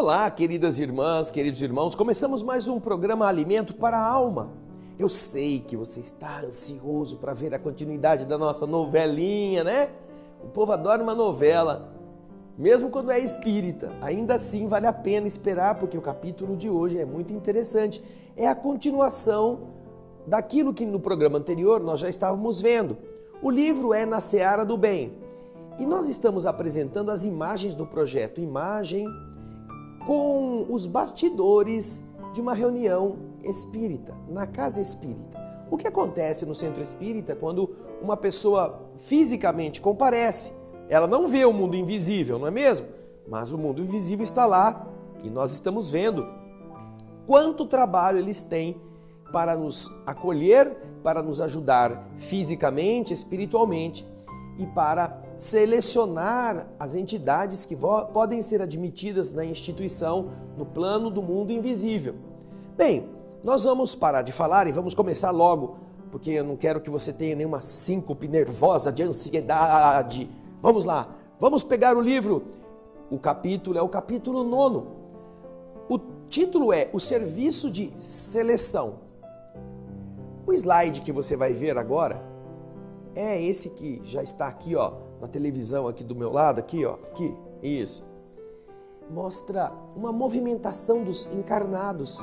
Olá, queridas irmãs, queridos irmãos. Começamos mais um programa Alimento para a Alma. Eu sei que você está ansioso para ver a continuidade da nossa novelinha, né? O povo adora uma novela, mesmo quando é espírita. Ainda assim, vale a pena esperar, porque o capítulo de hoje é muito interessante. É a continuação daquilo que no programa anterior nós já estávamos vendo. O livro é Na Seara do Bem. E nós estamos apresentando as imagens do projeto. Imagem com os bastidores de uma reunião espírita, na casa espírita. O que acontece no centro espírita quando uma pessoa fisicamente comparece? Ela não vê o mundo invisível, não é mesmo? Mas o mundo invisível está lá e nós estamos vendo quanto trabalho eles têm para nos acolher, para nos ajudar fisicamente, espiritualmente e para selecionar as entidades que podem ser admitidas na instituição no plano do mundo invisível. Bem, nós vamos parar de falar e vamos começar logo, porque eu não quero que você tenha nenhuma síncope nervosa de ansiedade. Vamos lá, vamos pegar o livro. O capítulo é o capítulo 9. O título é O Serviço de Seleção. O slide que você vai ver agora é esse que já está aqui, ó, na televisão aqui do meu lado, aqui, ó, aqui, isso. Mostra uma movimentação dos encarnados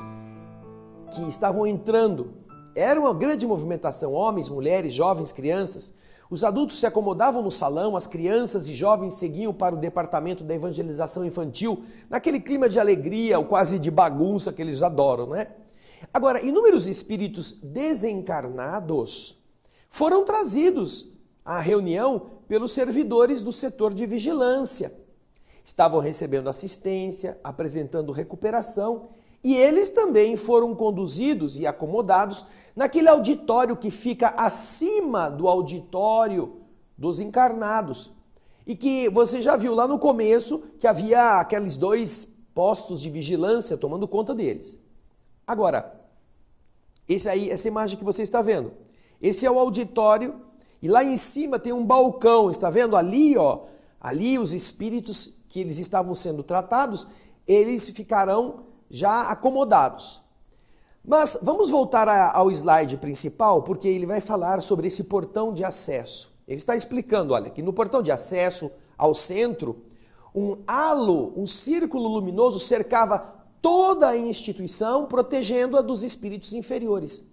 que estavam entrando. Era uma grande movimentação, homens, mulheres, jovens, crianças. Os adultos se acomodavam no salão, as crianças e jovens seguiam para o departamento da evangelização infantil, naquele clima de alegria, ou quase de bagunça que eles adoram, né? Agora, inúmeros espíritos desencarnados foram trazidos à reunião pelos servidores do setor de vigilância. Estavam recebendo assistência, apresentando recuperação e eles também foram conduzidos e acomodados naquele auditório que fica acima do auditório dos encarnados. E que você já viu lá no começo que havia aqueles 2 postos de vigilância tomando conta deles. Agora, essa imagem que você está vendo, esse é o auditório e lá em cima tem um balcão, está vendo ali, ó? Ali os espíritos que eles estavam sendo tratados, eles ficarão já acomodados. Mas vamos voltar ao slide principal, porque ele vai falar sobre esse portão de acesso. Ele está explicando, olha, que no portão de acesso ao centro, um halo, um círculo luminoso cercava toda a instituição, protegendo-a dos espíritos inferiores.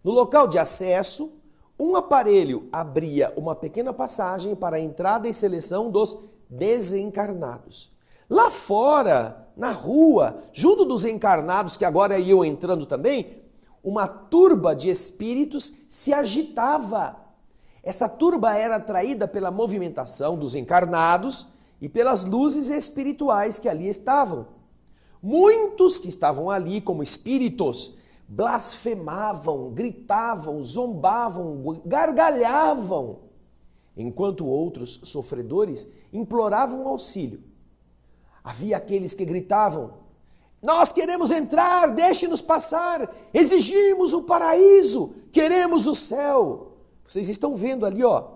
No local de acesso, um aparelho abria uma pequena passagem para a entrada e seleção dos desencarnados. Lá fora, na rua, junto dos encarnados que agora iam entrando também, uma turba de espíritos se agitava. Essa turba era atraída pela movimentação dos encarnados e pelas luzes espirituais que ali estavam. Muitos que estavam ali como espíritos blasfemavam, gritavam, zombavam, gargalhavam, enquanto outros sofredores imploravam auxílio. Havia aqueles que gritavam: nós queremos entrar, deixe-nos passar, exigimos o paraíso, queremos o céu. Vocês estão vendo ali, ó.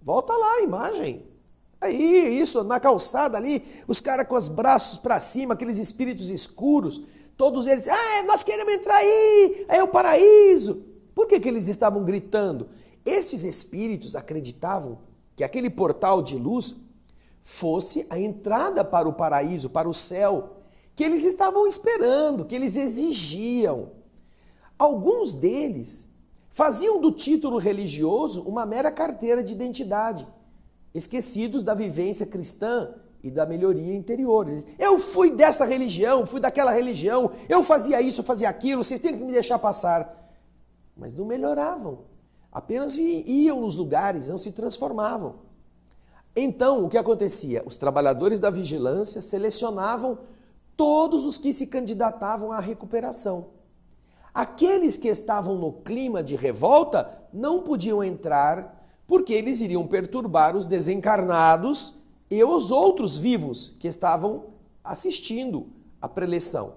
Volta lá a imagem. Aí, isso, na calçada ali, os caras com os braços para cima, aqueles espíritos escuros, todos eles, nós queremos entrar aí, é o paraíso. Por que eles estavam gritando? Esses espíritos acreditavam que aquele portal de luz fosse a entrada para o paraíso, para o céu, que eles estavam esperando, que eles exigiam. Alguns deles faziam do título religioso uma mera carteira de identidade, esquecidos da vivência cristã e da melhoria interior. Eu fui dessa religião, fui daquela religião, eu fazia isso, eu fazia aquilo, vocês têm que me deixar passar. Mas não melhoravam, apenas iam nos lugares, não se transformavam. Então, o que acontecia? Os trabalhadores da vigilância selecionavam todos os que se candidatavam à recuperação. Aqueles que estavam no clima de revolta não podiam entrar porque eles iriam perturbar os desencarnados e os outros vivos que estavam assistindo à preleção.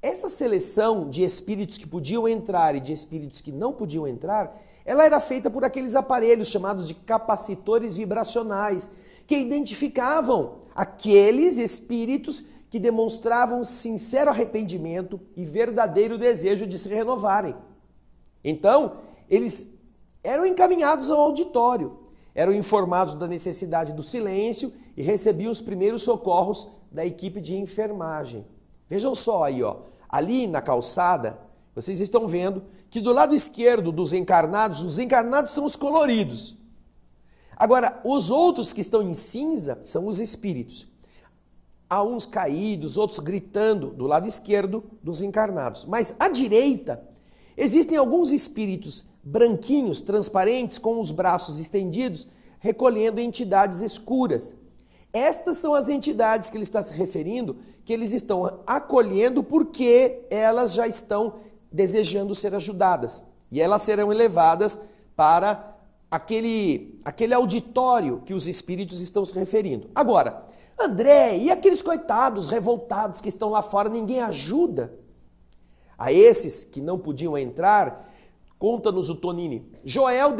Essa seleção de espíritos que podiam entrar e de espíritos que não podiam entrar, ela era feita por aqueles aparelhos chamados de capacitores vibracionais, que identificavam aqueles espíritos que demonstravam sincero arrependimento e verdadeiro desejo de se renovarem. Então, eles eram encaminhados ao auditório, eram informados da necessidade do silêncio e recebiam os primeiros socorros da equipe de enfermagem. Vejam só aí, ó, ali na calçada, vocês estão vendo que do lado esquerdo dos encarnados, os encarnados são os coloridos. Agora, os outros que estão em cinza são os espíritos. Há uns caídos, outros gritando do lado esquerdo dos encarnados. Mas à direita, existem alguns espíritos branquinhos, transparentes, com os braços estendidos, recolhendo entidades escuras. Estas são as entidades que ele está se referindo, que eles estão acolhendo porque elas já estão desejando ser ajudadas. E elas serão elevadas para aquele auditório que os espíritos estão se referindo. Agora, André, e aqueles coitados revoltados que estão lá fora, ninguém ajuda? A esses que não podiam entrar, conta-nos o Tonini. Joel,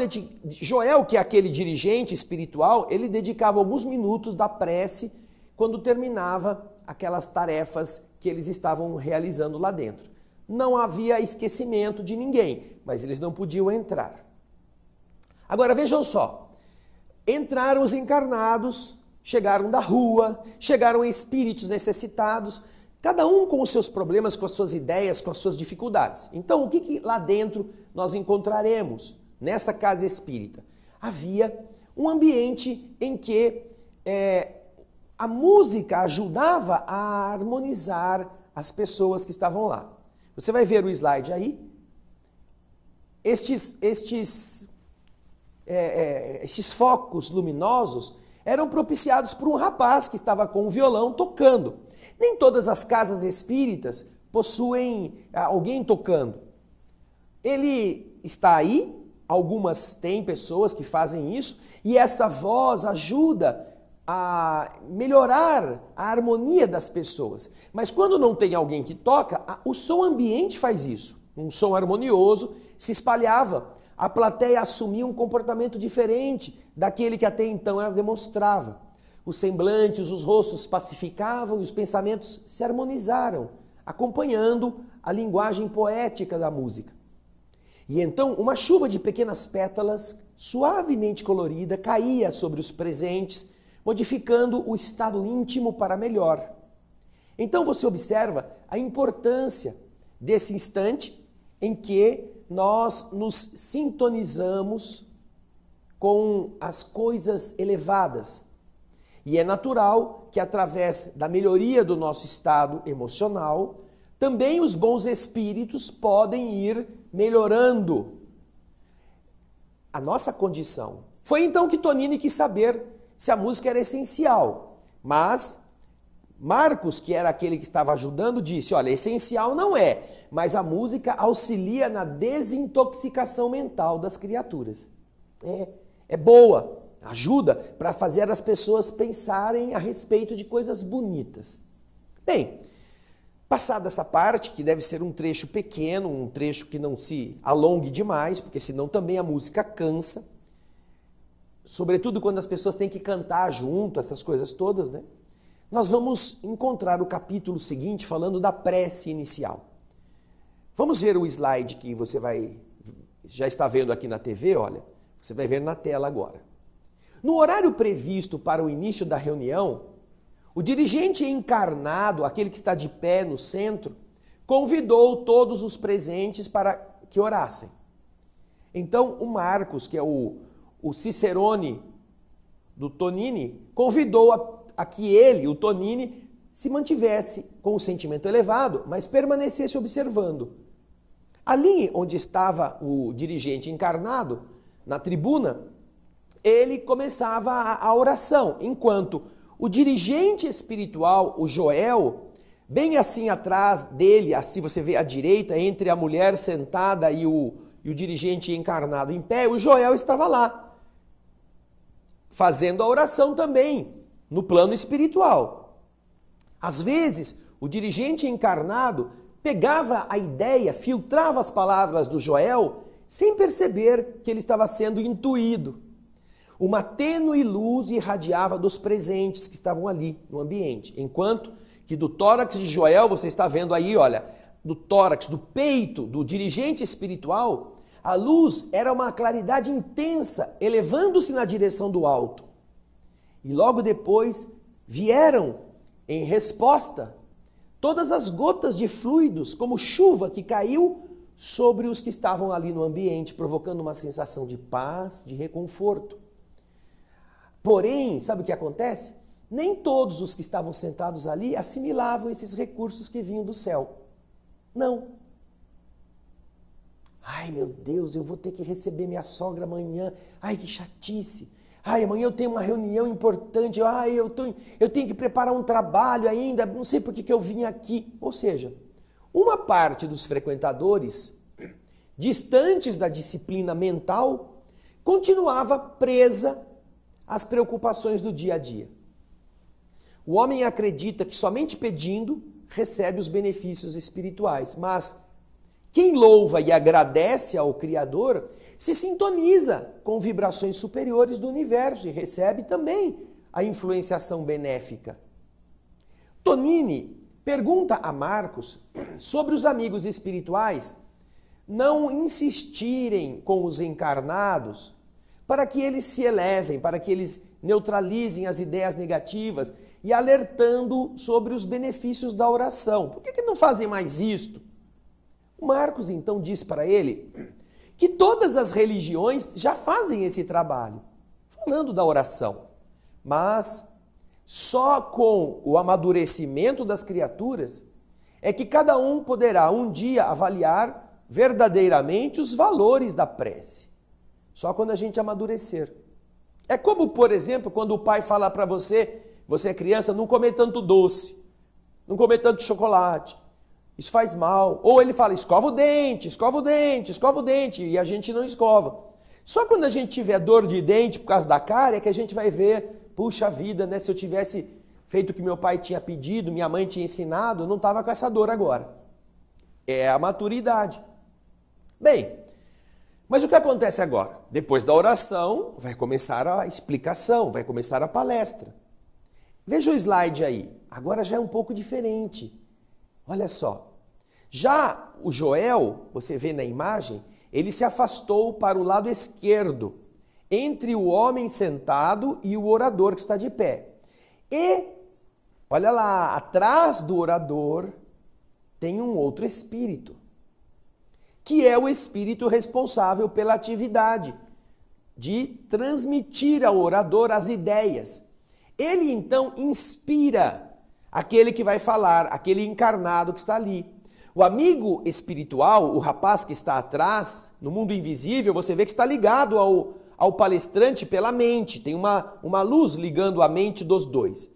que é aquele dirigente espiritual, ele dedicava alguns minutos da prece quando terminava aquelas tarefas que eles estavam realizando lá dentro. Não havia esquecimento de ninguém, mas eles não podiam entrar. Agora vejam só, entraram os encarnados, chegaram da rua, chegaram espíritos necessitados, cada um com os seus problemas, com as suas ideias, com as suas dificuldades. Então, o que lá dentro nós encontraremos nessa casa espírita? Havia um ambiente em que a música ajudava a harmonizar as pessoas que estavam lá. Você vai ver o slide aí. Estes focos luminosos eram propiciados por um rapaz que estava com um violão tocando. Nem todas as casas espíritas possuem alguém tocando. Ele está aí, algumas têm pessoas que fazem isso, e essa voz ajuda a melhorar a harmonia das pessoas. Mas quando não tem alguém que toca, o som ambiente faz isso. Um som harmonioso se espalhava. A plateia assumia um comportamento diferente daquele que até então ela demonstrava. Os semblantes, os rostos pacificavam e os pensamentos se harmonizaram, acompanhando a linguagem poética da música. E então uma chuva de pequenas pétalas, suavemente colorida, caía sobre os presentes, modificando o estado íntimo para melhor. Então você observa a importância desse instante em que nós nos sintonizamos com as coisas elevadas. E é natural que através da melhoria do nosso estado emocional, também os bons espíritos podem ir melhorando a nossa condição. Foi então que Tonini quis saber se a música era essencial, mas Marcos, que era aquele que estava ajudando, disse, olha, essencial não é, mas a música auxilia na desintoxicação mental das criaturas. É boa, ajuda para fazer as pessoas pensarem a respeito de coisas bonitas. Bem, passada essa parte, que deve ser um trecho pequeno, um trecho que não se alongue demais, porque senão também a música cansa, sobretudo quando as pessoas têm que cantar junto, essas coisas todas, né? Nós vamos encontrar o capítulo seguinte falando da prece inicial. Vamos ver o slide que você já está vendo aqui na TV, olha, você vai ver na tela agora. No horário previsto para o início da reunião, o dirigente encarnado, aquele que está de pé no centro, convidou todos os presentes para que orassem. Então, o Marcos, que é o cicerone do Tonini, convidou a que ele, o Tonini, se mantivesse com o sentimento elevado, mas permanecesse observando. Ali onde estava o dirigente encarnado, na tribuna, ele começava a oração, enquanto o dirigente espiritual, o Joel, bem assim atrás dele, assim você vê à direita, entre a mulher sentada e o dirigente encarnado em pé, o Joel estava lá, fazendo a oração também, no plano espiritual. Às vezes, o dirigente encarnado pegava a ideia, filtrava as palavras do Joel, sem perceber que ele estava sendo intuído. Uma tênue luz irradiava dos presentes que estavam ali no ambiente, enquanto que do tórax de Joel, você está vendo aí, olha, do tórax, do peito do dirigente espiritual, a luz era uma claridade intensa, elevando-se na direção do alto. E logo depois vieram, em resposta, todas as gotas de fluidos, como chuva que caiu sobre os que estavam ali no ambiente, provocando uma sensação de paz, de reconforto. Porém, sabe o que acontece? Nem todos os que estavam sentados ali assimilavam esses recursos que vinham do céu. Não. Ai, meu Deus, eu vou ter que receber minha sogra amanhã. Ai, que chatice. Ai, amanhã eu tenho uma reunião importante. Ai, eu tenho que preparar um trabalho ainda. Não sei por que eu vim aqui. Ou seja, uma parte dos frequentadores, distantes da disciplina mental, continuava presa às preocupações do dia a dia. O homem acredita que somente pedindo recebe os benefícios espirituais, mas quem louva e agradece ao Criador se sintoniza com vibrações superiores do universo e recebe também a influenciação benéfica. Tonini pergunta a Marcos sobre os amigos espirituais não insistirem com os encarnados para que eles se elevem, para que eles neutralizem as ideias negativas e alertando sobre os benefícios da oração. Por que não fazem mais isto? O Marcos então diz para ele que todas as religiões já fazem esse trabalho, falando da oração, mas só com o amadurecimento das criaturas é que cada um poderá um dia avaliar verdadeiramente os valores da prece. Só quando a gente amadurecer. É como, por exemplo, quando o pai fala para você, você é criança, não comer tanto doce, não comer tanto chocolate, isso faz mal. Ou ele fala, escova o dente, escova o dente, escova o dente, e a gente não escova. Só quando a gente tiver dor de dente por causa da cárie é que a gente vai ver, puxa vida, né? Se eu tivesse feito o que meu pai tinha pedido, minha mãe tinha ensinado, eu não estava com essa dor agora. É a maturidade. Bem, mas o que acontece agora? Depois da oração, vai começar a explicação, vai começar a palestra. Veja o slide aí. Agora já é um pouco diferente. Olha só. Já o Joel, você vê na imagem, ele se afastou para o lado esquerdo, entre o homem sentado e o orador que está de pé. E, olha lá, atrás do orador tem um outro espírito, que é o espírito responsável pela atividade de transmitir ao orador as ideias. Ele então inspira aquele que vai falar, aquele encarnado que está ali. O amigo espiritual, o rapaz que está atrás, no mundo invisível, você vê que está ligado ao palestrante pela mente. Tem uma luz ligando a mente dos dois.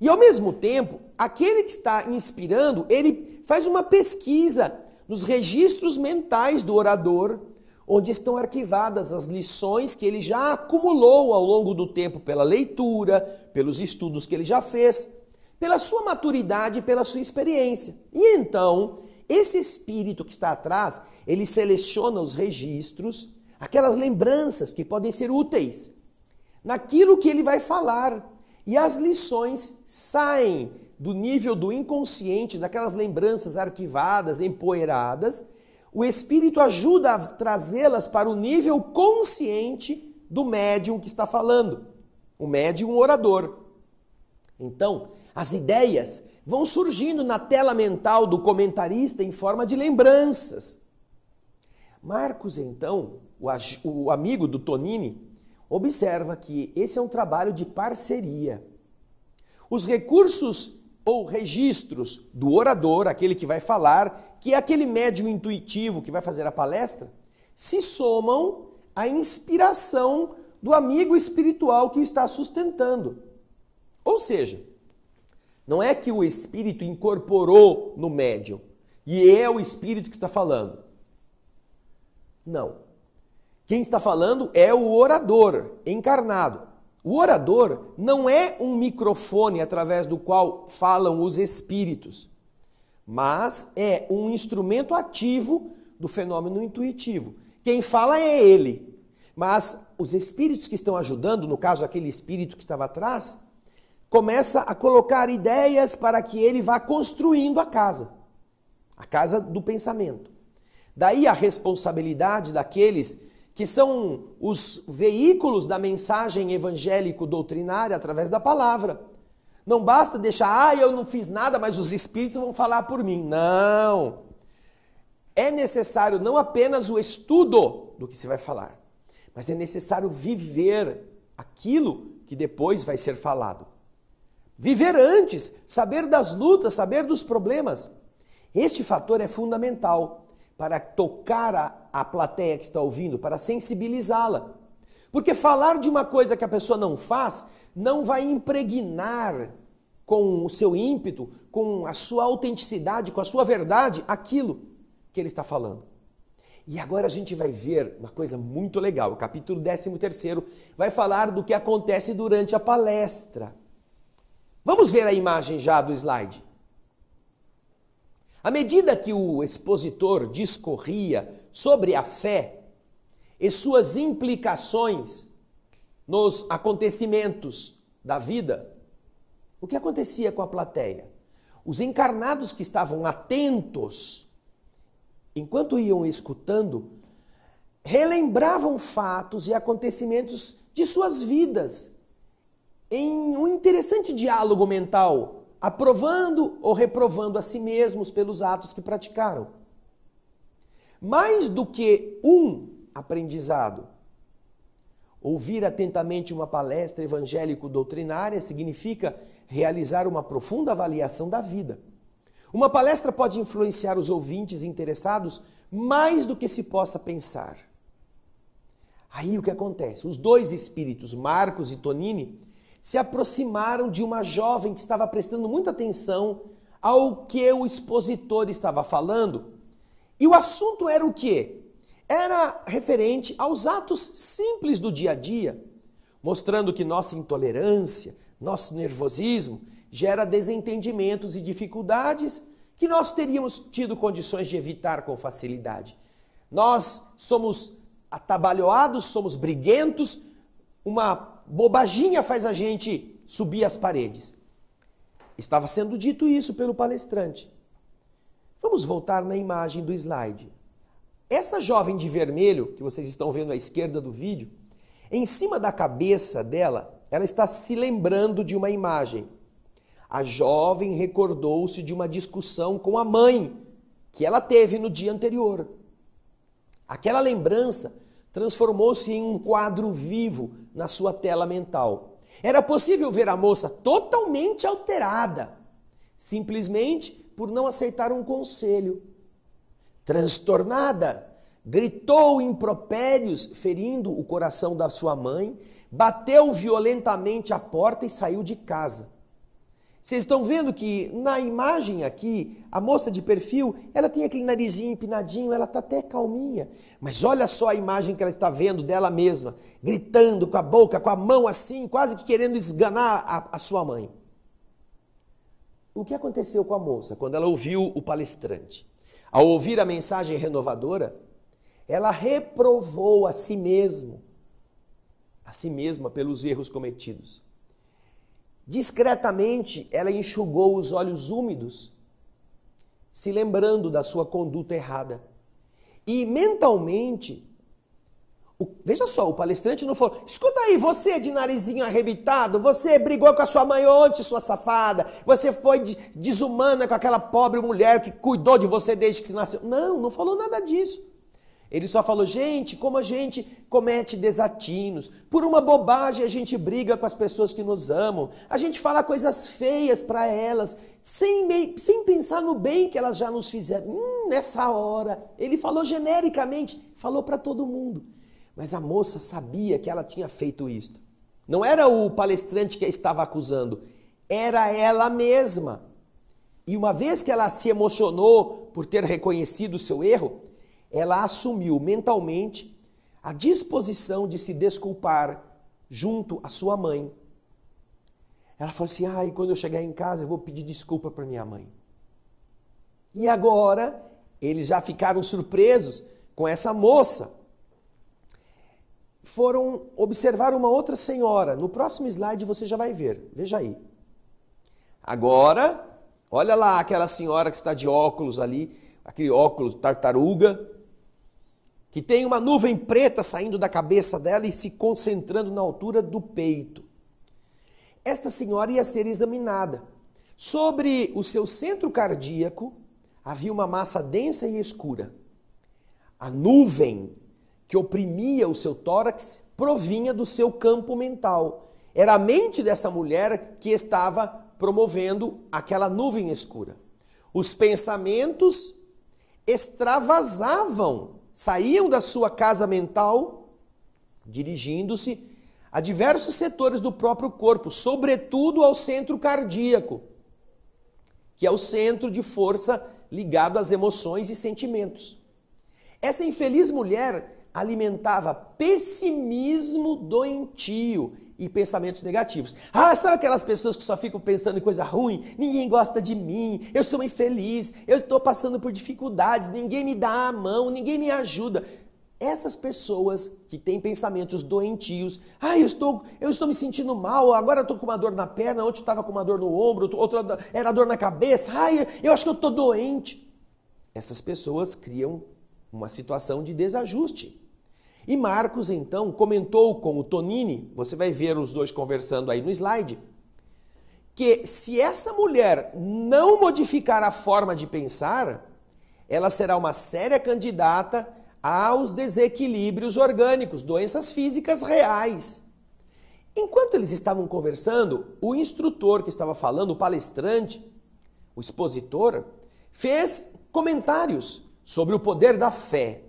E ao mesmo tempo, aquele que está inspirando, ele faz uma pesquisa nos registros mentais do orador, onde estão arquivadas as lições que ele já acumulou ao longo do tempo pela leitura, pelos estudos que ele já fez, pela sua maturidade e pela sua experiência. E então, esse espírito que está atrás, ele seleciona os registros, aquelas lembranças que podem ser úteis, naquilo que ele vai falar. E as lições saem do nível do inconsciente, daquelas lembranças arquivadas, empoeiradas. O espírito ajuda a trazê-las para o nível consciente do médium que está falando. O médium orador. Então, as ideias vão surgindo na tela mental do comentarista em forma de lembranças. Marcos, então, o amigo do Tonini, observa que esse é um trabalho de parceria. Os recursos ou registros do orador, aquele que vai falar, que é aquele médium intuitivo que vai fazer a palestra, se somam à inspiração do amigo espiritual que o está sustentando. Ou seja, não é que o espírito incorporou no médium e é o espírito que está falando. Não. Quem está falando é o orador encarnado. O orador não é um microfone através do qual falam os espíritos, mas é um instrumento ativo do fenômeno intuitivo. Quem fala é ele. Mas os espíritos que estão ajudando, no caso aquele espírito que estava atrás, começa a colocar ideias para que ele vá construindo a casa do pensamento. Daí a responsabilidade daqueles que são os veículos da mensagem evangélico-doutrinária através da palavra. Não basta deixar, eu não fiz nada, mas os espíritos vão falar por mim. Não! É necessário não apenas o estudo do que se vai falar, mas é necessário viver aquilo que depois vai ser falado. Viver antes, saber das lutas, saber dos problemas. Este fator é fundamental para tocar a plateia que está ouvindo, para sensibilizá-la. Porque falar de uma coisa que a pessoa não faz, não vai impregnar com o seu ímpeto, com a sua autenticidade, com a sua verdade, aquilo que ele está falando. E agora a gente vai ver uma coisa muito legal. O capítulo 13º vai falar do que acontece durante a palestra. Vamos ver a imagem já do slide. À medida que o expositor discorria sobre a fé e suas implicações nos acontecimentos da vida, o que acontecia com a plateia? Os encarnados que estavam atentos, enquanto iam escutando, relembravam fatos e acontecimentos de suas vidas em um interessante diálogo mental, aprovando ou reprovando a si mesmos pelos atos que praticaram. Mais do que um aprendizado, ouvir atentamente uma palestra evangélico-doutrinária significa realizar uma profunda avaliação da vida. Uma palestra pode influenciar os ouvintes interessados mais do que se possa pensar. Aí o que acontece? Os dois espíritos, Marcos e Tonini, se aproximaram de uma jovem que estava prestando muita atenção ao que o expositor estava falando. E o assunto era o quê? Era referente aos atos simples do dia a dia, mostrando que nossa intolerância, nosso nervosismo gera desentendimentos e dificuldades que nós teríamos tido condições de evitar com facilidade. Nós somos atabalhoados, somos briguentos, uma bobaginha faz a gente subir as paredes. Estava sendo dito isso pelo palestrante. Vamos voltar na imagem do slide. Essa jovem de vermelho, que vocês estão vendo à esquerda do vídeo, em cima da cabeça dela, ela está se lembrando de uma imagem. A jovem recordou-se de uma discussão com a mãe que ela teve no dia anterior. Aquela lembrança transformou-se em um quadro vivo na sua tela mental. Era possível ver a moça totalmente alterada, simplesmente por não aceitar um conselho. Transtornada, gritou impropérios, ferindo o coração da sua mãe, bateu violentamente a porta e saiu de casa. Vocês estão vendo que na imagem aqui, a moça de perfil, ela tem aquele narizinho empinadinho, ela está até calminha. Mas olha só a imagem que ela está vendo dela mesma, gritando com a boca, com a mão assim, quase que querendo esganar a sua mãe. O que aconteceu com a moça quando ela ouviu o palestrante? Ao ouvir a mensagem renovadora, ela reprovou a si mesma pelos erros cometidos. Discretamente, ela enxugou os olhos úmidos, se lembrando da sua conduta errada. E mentalmente, veja só, o palestrante não falou: escuta aí, você de narizinho arrebitado, você brigou com a sua mãe ontem, sua safada, você foi desumana com aquela pobre mulher que cuidou de você desde que você nasceu. Não falou nada disso. Ele só falou: gente, como a gente comete desatinos, por uma bobagem a gente briga com as pessoas que nos amam, a gente fala coisas feias para elas, sem pensar no bem que elas já nos fizeram. Nessa hora, ele falou genericamente, falou para todo mundo. Mas a moça sabia que ela tinha feito isto. Não era o palestrante que a estava acusando, era ela mesma. E uma vez que ela se emocionou por ter reconhecido o seu erro, ela assumiu mentalmente a disposição de se desculpar junto à sua mãe. Ela falou assim: quando eu chegar em casa eu vou pedir desculpa para minha mãe. E agora eles já ficaram surpresos com essa moça. foram observar uma outra senhora. No próximo slide você já vai ver. Veja aí. Agora, olha lá aquela senhora que está de óculos ali, aquele óculos tartaruga, que tem uma nuvem preta saindo da cabeça dela e se concentrando na altura do peito. Esta senhora ia ser examinada. Sobre o seu centro cardíaco havia uma massa densa e escura. A nuvem que oprimia o seu tórax provinha do seu campo mental. Era a mente dessa mulher que estava promovendo aquela nuvem escura. Os pensamentos extravasavam, saíam da sua casa mental, dirigindo-se a diversos setores do próprio corpo, sobretudo ao centro cardíaco, que é o centro de força ligado às emoções e sentimentos. Essa infeliz mulher alimentava pessimismo doentio e pensamentos negativos. Sabe aquelas pessoas que só ficam pensando em coisa ruim? Ninguém gosta de mim, eu sou uma infeliz, eu estou passando por dificuldades, ninguém me dá a mão, ninguém me ajuda. Essas pessoas que têm pensamentos doentios, eu estou me sentindo mal, agora eu estou com uma dor na perna, ontem estava com uma dor no ombro, outra era dor na cabeça, eu acho que eu estou doente. Essas pessoas criam uma situação de desajuste. E Marcos, então, comentou com o Tonini, você vai ver os dois conversando aí no slide, que se essa mulher não modificar a forma de pensar, ela será uma séria candidata aos desequilíbrios orgânicos, doenças físicas reais. Enquanto eles estavam conversando, o instrutor que estava falando, o palestrante, o expositor, fez comentários sobre o poder da fé.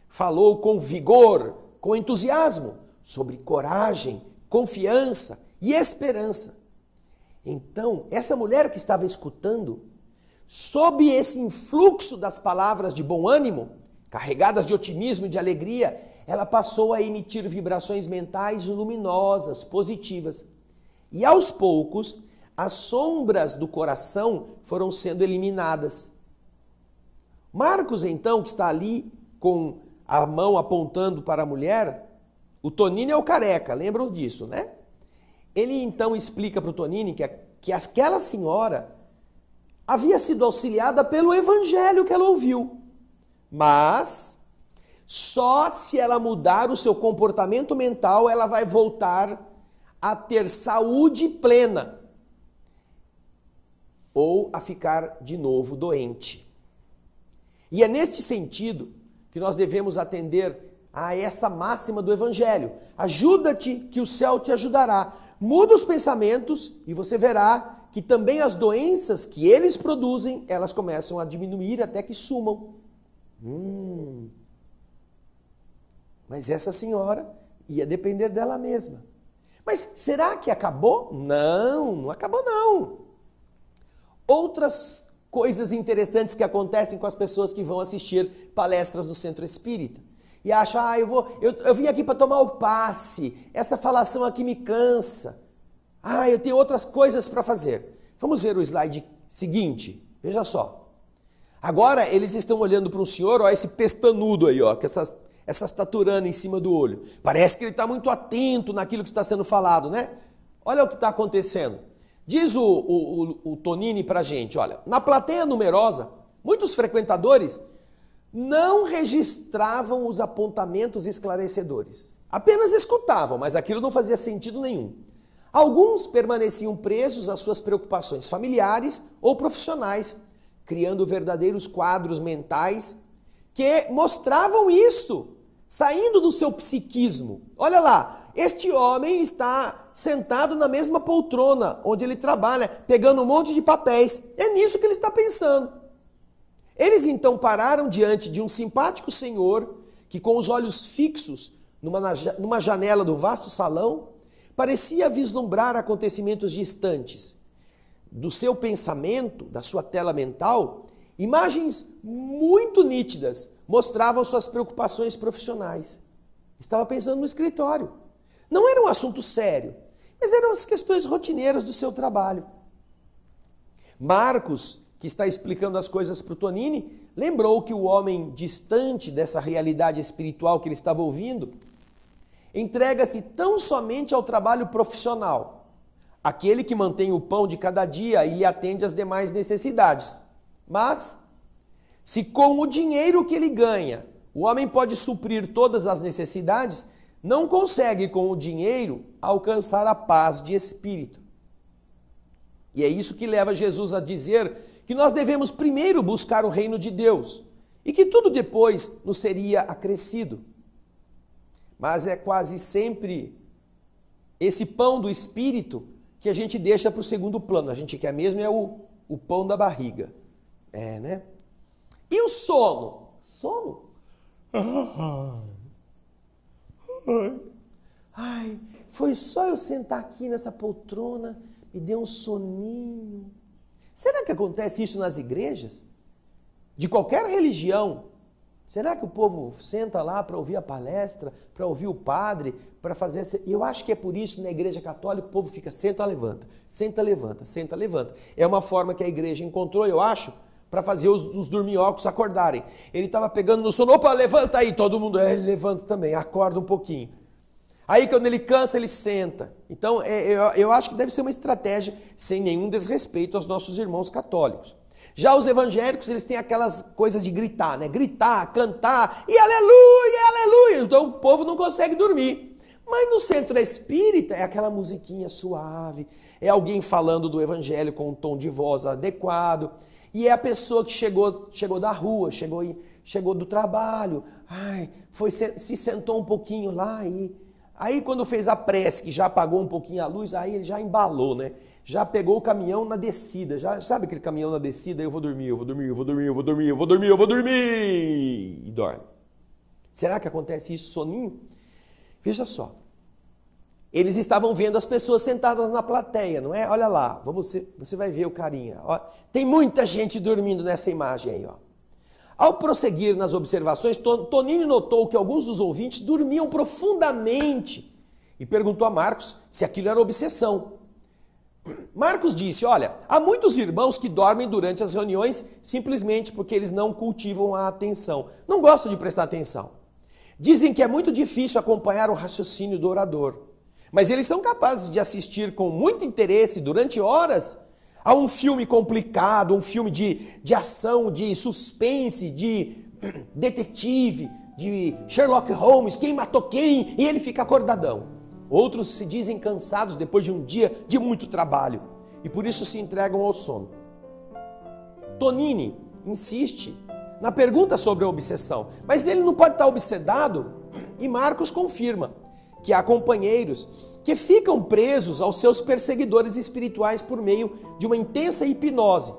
Falou com vigor, com entusiasmo, sobre coragem, confiança e esperança. Então, essa mulher que estava escutando, sob esse influxo das palavras de bom ânimo, carregadas de otimismo e de alegria, ela passou a emitir vibrações mentais luminosas, positivas. E aos poucos, as sombras do coração foram sendo eliminadas. Marcos, então, que está ali com a mão apontando para a mulher, o Tonini é o careca, lembram disso, né? Ele então explica para o Tonini que aquela senhora havia sido auxiliada pelo evangelho que ela ouviu. Mas só se ela mudar o seu comportamento mental, ela vai voltar a ter saúde plena ou a ficar de novo doente. E é neste sentido que nós devemos atender a essa máxima do Evangelho. Ajuda-te que o céu te ajudará. Muda os pensamentos e você verá que também as doenças que eles produzem, elas começam a diminuir até que sumam. Mas essa senhora ia depender dela mesma. Mas será que acabou? Não, não acabou não. Outras coisas interessantes que acontecem com as pessoas que vão assistir palestras do Centro Espírita. E acham, eu vim aqui para tomar o passe, essa falação aqui me cansa. Eu tenho outras coisas para fazer. Vamos ver o slide seguinte, veja só. Agora eles estão olhando para um senhor, esse pestanudo aí, com essas taturanas em cima do olho. Parece que ele está muito atento naquilo que está sendo falado, né? Olha o que está acontecendo. Diz o Tonini para a gente, olha, na plateia numerosa, muitos frequentadores não registravam os apontamentos esclarecedores. Apenas escutavam, mas aquilo não fazia sentido nenhum. Alguns permaneciam presos às suas preocupações familiares ou profissionais, criando verdadeiros quadros mentais que mostravam isso, saindo do seu psiquismo. Olha lá, este homem está sentado na mesma poltrona onde ele trabalha, pegando um monte de papéis. É nisso que ele está pensando. Eles então pararam diante de um simpático senhor que, com os olhos fixos numa janela do vasto salão, parecia vislumbrar acontecimentos distantes. Do seu pensamento, da sua tela mental, imagens muito nítidas mostravam suas preocupações profissionais. Estava pensando no escritório. Não era um assunto sério, mas eram as questões rotineiras do seu trabalho. Marcos, que está explicando as coisas para o Tonini, lembrou que o homem distante dessa realidade espiritual que ele estava ouvindo entrega-se tão somente ao trabalho profissional, aquele que mantém o pão de cada dia e lhe atende às demais necessidades. Mas, se com o dinheiro que ele ganha, o homem pode suprir todas as necessidades, não consegue com o dinheiro alcançar a paz de espírito. E é isso que leva Jesus a dizer que nós devemos primeiro buscar o reino de Deus e que tudo depois nos seria acrescido. Mas é quase sempre esse pão do espírito que a gente deixa para o segundo plano. A gente quer mesmo é o pão da barriga. Né? E o sono? Sono? Ai, foi só eu sentar aqui nessa poltrona, me deu um soninho. Será que acontece isso nas igrejas? De qualquer religião? Será que o povo senta lá para ouvir a palestra, para ouvir o padre, para fazer... Eu acho que é por isso na igreja católica o povo fica senta, levanta, senta, levanta, senta, levanta. É uma forma que a igreja encontrou, eu acho, para fazer os dorminhocos acordarem. Ele estava pegando no sono, opa, levanta aí, todo mundo, ele levanta também, acorda um pouquinho. Aí quando ele cansa, ele senta. Então, eu acho que deve ser uma estratégia sem nenhum desrespeito aos nossos irmãos católicos. Já os evangélicos, eles têm aquelas coisas de gritar, né? Gritar, cantar, e aleluia, aleluia. Então o povo não consegue dormir. Mas no centro espírita é aquela musiquinha suave, é alguém falando do evangelho com um tom de voz adequado, e é a pessoa que chegou da rua, chegou do trabalho, se sentou um pouquinho lá e... Aí quando fez a prece, que já apagou um pouquinho a luz, aí ele já embalou, né? Já pegou o caminhão na descida. Já sabe aquele caminhão na descida? Eu vou dormir. E dorme. Será que acontece isso soninho? Veja só. Eles estavam vendo as pessoas sentadas na plateia, não é? Olha lá, você vai ver o carinha. Ó, tem muita gente dormindo nessa imagem aí, ó. Ao prosseguir nas observações, Tonini notou que alguns dos ouvintes dormiam profundamente e perguntou a Marcos se aquilo era obsessão. Marcos disse, olha, há muitos irmãos que dormem durante as reuniões simplesmente porque eles não cultivam a atenção, não gostam de prestar atenção. Dizem que é muito difícil acompanhar o raciocínio do orador, mas eles são capazes de assistir com muito interesse durante horas a um filme complicado, um filme de ação, de suspense, de detetive, de Sherlock Holmes, quem matou quem, e ele fica acordadão. Outros se dizem cansados depois de um dia de muito trabalho e por isso se entregam ao sono. Tonini insiste na pergunta sobre a obsessão, mas ele não pode estar obsedado e Marcos confirma que há companheiros que ficam presos aos seus perseguidores espirituais por meio de uma intensa hipnose.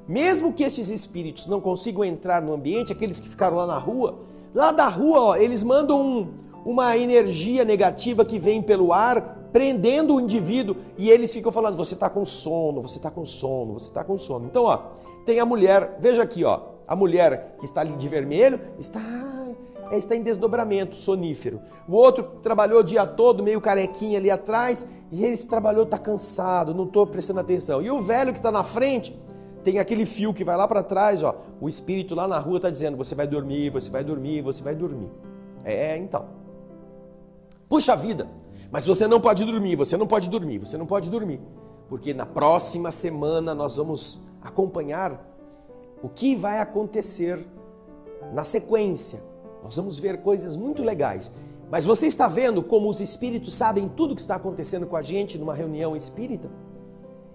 Mesmo que estes espíritos não consigam entrar no ambiente, aqueles que ficaram lá da rua, ó, eles mandam uma energia negativa que vem pelo ar, prendendo o indivíduo, e eles ficam falando, você está com sono, você está com sono, você está com sono. Então, ó, tem a mulher, veja aqui, ó, a mulher que está ali de vermelho, está em desdobramento sonífero. O outro trabalhou o dia todo, meio carequinha ali atrás, e ele trabalhou, está cansado, não estou prestando atenção. E o velho que está na frente, tem aquele fio que vai lá para trás, ó, o espírito lá na rua está dizendo, você vai dormir, você vai dormir, você vai dormir. Então. Puxa vida, mas você não pode dormir, você não pode dormir, você não pode dormir. Porque na próxima semana nós vamos acompanhar o que vai acontecer na sequência. Nós vamos ver coisas muito legais. Mas você está vendo como os espíritos sabem tudo o que está acontecendo com a gente numa reunião espírita?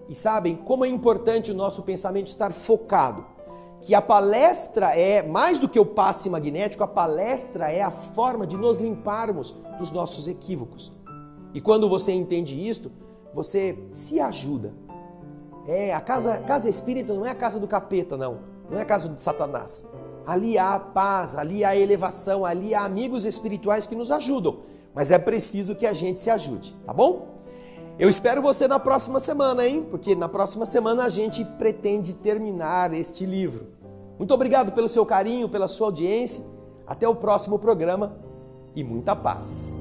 E sabem como é importante o nosso pensamento estar focado. Que a palestra é, mais do que o passe magnético, a palestra é a forma de nos limparmos dos nossos equívocos. E quando você entende isto, você se ajuda. A casa espírita não é a casa do capeta, não é a casa de Satanás. Ali há paz, ali há elevação, ali há amigos espirituais que nos ajudam. Mas é preciso que a gente se ajude, tá bom? Eu espero você na próxima semana, hein? Porque na próxima semana a gente pretende terminar este livro. Muito obrigado pelo seu carinho, pela sua audiência. Até o próximo programa e muita paz.